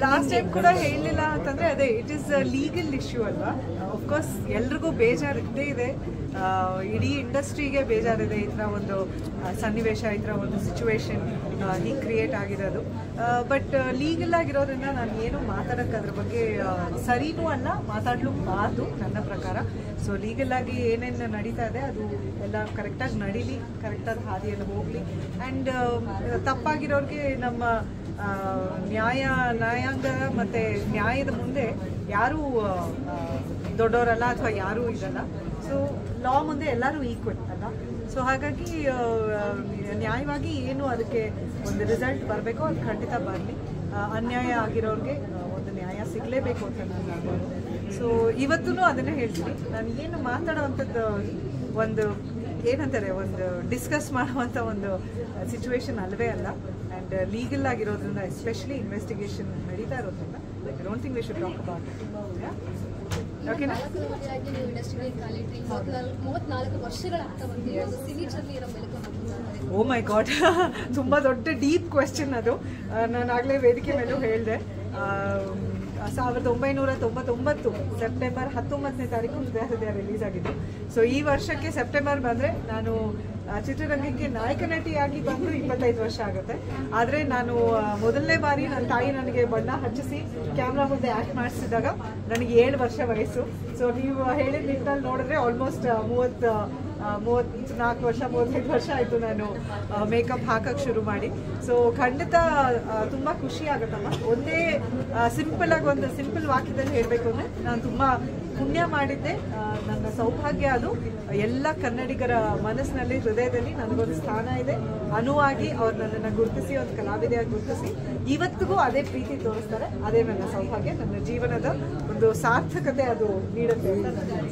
Last time ಕೂಡ ಹೇಳಲಿಲ್ಲ ಅಂತಂದ್ರೆ ಅದೇ ಇಟ್ ಈಸ್ ಲೀಗಲ್ ಇಶ್ಯೂ ಅಲ್ವಾ. ಅಫ್ಕೋರ್ಸ್ ಎಲ್ರಿಗೂ ಬೇಜಾರು ಇದ್ದೇ ಇದೆ, ಇಡೀ ಇಂಡಸ್ಟ್ರಿಗೆ ಬೇಜಾರಿದೆ ಈ ಥರ ಒಂದು ಸನ್ನಿವೇಶ, ಈ ಥರ ಒಂದು ಸಿಚುವೇಶನ್ ಹೀಗೆ ಕ್ರಿಯೇಟ್ ಆಗಿರೋದು. ಬಟ್ ಲೀಗಲ್ ಆಗಿರೋದ್ರಿಂದ ನಾನು ಏನು ಮಾತಾಡೋಕ್ಕೆ ಅದ್ರ ಬಗ್ಗೆ ಸರಿನೂ ಅಲ್ಲ, ಮಾತಾಡಲೂಬಾರ್ದು ನನ್ನ ಪ್ರಕಾರ. ಸೊ ಲೀಗಲ್ ಆಗಿ ಏನೇನು ನಡೀತಾ ಇದೆ ಅದು ಎಲ್ಲ ಕರೆಕ್ಟಾಗಿ ನಡೀಲಿ, ಕರೆಕ್ಟಾದ ಹಾದಿಯಲ್ಲಿ ಹೋಗಲಿ. ಆ್ಯಂಡ್ ತಪ್ಪಾಗಿರೋರಿಗೆ ನಮ್ಮ ನ್ಯಾಯಾಂಗ ಮತ್ತು ನ್ಯಾಯದ ಮುಂದೆ ಯಾರೂ ದೊಡ್ಡವರಲ್ಲ ಅಥವಾ ಯಾರೂ ಇದಲ್ಲ. ಸೊ ಲಾ ಮುಂದೆ ಎಲ್ಲರೂ ಈಕ್ವಲ್ ಅಲ್ಲ. ಸೊ ಹಾಗಾಗಿ ನ್ಯಾಯವಾಗಿ ಏನು ಅದಕ್ಕೆ ಒಂದು ರಿಸಲ್ಟ್ ಬರಬೇಕೋ ಅದು ಖಂಡಿತ ಬರಲಿ. ಅನ್ಯಾಯ ಆಗಿರೋರಿಗೆ ಒಂದು ನ್ಯಾಯ ಸಿಗಲೇಬೇಕು ಅಂತ ನಾನು ಹೇಳ್ಬೋದು. ಸೊ ಇವತ್ತೂ ಅದನ್ನೇ ಹೇಳ್ತೀನಿ, ನಾನು ಏನು ಮಾತಾಡೋವಂಥದ್ದು ಒಂದು ಏನಂತಾರೆ ಒಂದು ಡಿಸ್ಕಸ್ ಮಾಡುವಂಥ ಒಂದು ಸಿಚುವೇಶನ್ ಅಲ್ಲವೇ ಅಲ್ಲ. ಆ್ಯಂಡ್ ಲೀಗಲ್ ಆಗಿರೋದ್ರಿಂದ ಎಸ್ಪೆಷಲಿ ಇನ್ವೆಸ್ಟಿಗೇಷನ್ ನಡೀತಾ ಇರೋದ್ರಿಂದ I don't think we should talk about it. ಓಕೆನಾ? ಓ ಮೈ ಗಾಡ್, ತುಂಬ ದೊಡ್ಡ ಡೀಪ್ ಕ್ವೆಶ್ಚನ್ ಅದು. ನಾನು ಆಗಲೇ ವೇದಿಕೆ ಮೇಲೂ ಹೇಳಿದೆ, 1999 ಸೆಪ್ಟೆಂಬರ್ 19ನೇ ತಾರೀಕು ಹೃದಯ ರಿಲೀಸ್ ಆಗಿದ್ದು. ಸೊ ಈ ವರ್ಷಕ್ಕೆ ಸೆಪ್ಟೆಂಬರ್ ಬಂದರೆ ನಾನು ಚಿತ್ರರಂಗಕ್ಕೆ ನಾಯಕ ನಟಿಯಾಗಿ ಬಂದು 25 ವರ್ಷ ಆಗುತ್ತೆ. ಆದರೆ ನಾನು ಮೊದಲನೇ ಬಾರಿ ನನ್ನ ತಾಯಿ ನನಗೆ ಬಣ್ಣ ಹಚ್ಚಿಸಿ ಕ್ಯಾಮ್ರಾ ಮುಂದೆ ಆ್ಯಕ್ಟ್ ಮಾಡಿಸಿದಾಗ ನನಗೆ 7 ವರ್ಷ ವಯಸ್ಸು. ಸೊ ನೀವು ಹೇಳಿದ ನಿಟ್ಟಿನಲ್ಲಿ ನೋಡಿದ್ರೆ ಆಲ್ಮೋಸ್ಟ್ 34 ವರ್ಷ 35 ವರ್ಷ ಆಯಿತು ನಾನು ಮೇಕಪ್ ಹಾಕಕ್ಕೆ ಶುರು ಮಾಡಿ. ಸೊ ಖಂಡಿತ ತುಂಬ ಖುಷಿ ಆಗುತ್ತಮ್ಮ. ಒಂದೇ ಒಂದು ಸಿಂಪಲ್ ವಾಕ್ಯದಲ್ಲಿ ಹೇಳಬೇಕು ಅಂದರೆ ನಾನು ತುಂಬ ಪುಣ್ಯ ಮಾಡಿದ್ದೆ, ನನ್ನ ಸೌಭಾಗ್ಯ. ಅದು ಎಲ್ಲ ಕನ್ನಡಿಗರ ಮನಸ್ಸಿನಲ್ಲಿ ಹೃದಯದಲ್ಲಿ ನನಗೊಂದು ಸ್ಥಾನ ಇದೆ. ಅನುವಾಗಿ ಅವ್ರು ನನ್ನನ್ನು ಗುರುತಿಸಿ ಒಂದು ಕಲಾವಿದೆಯಾಗಿ ಗುರುತಿಸಿ ಇವತ್ತಿಗೂ ಅದೇ ಪ್ರೀತಿ ತೋರಿಸ್ತಾರೆ. ಅದೇ ನನ್ನ ಸೌಭಾಗ್ಯ, ನನ್ನ ಜೀವನದ ಒಂದು ಸಾರ್ಥಕತೆ ಅದು ನೀಡುತ್ತೆ ಅಂತ ನಾನು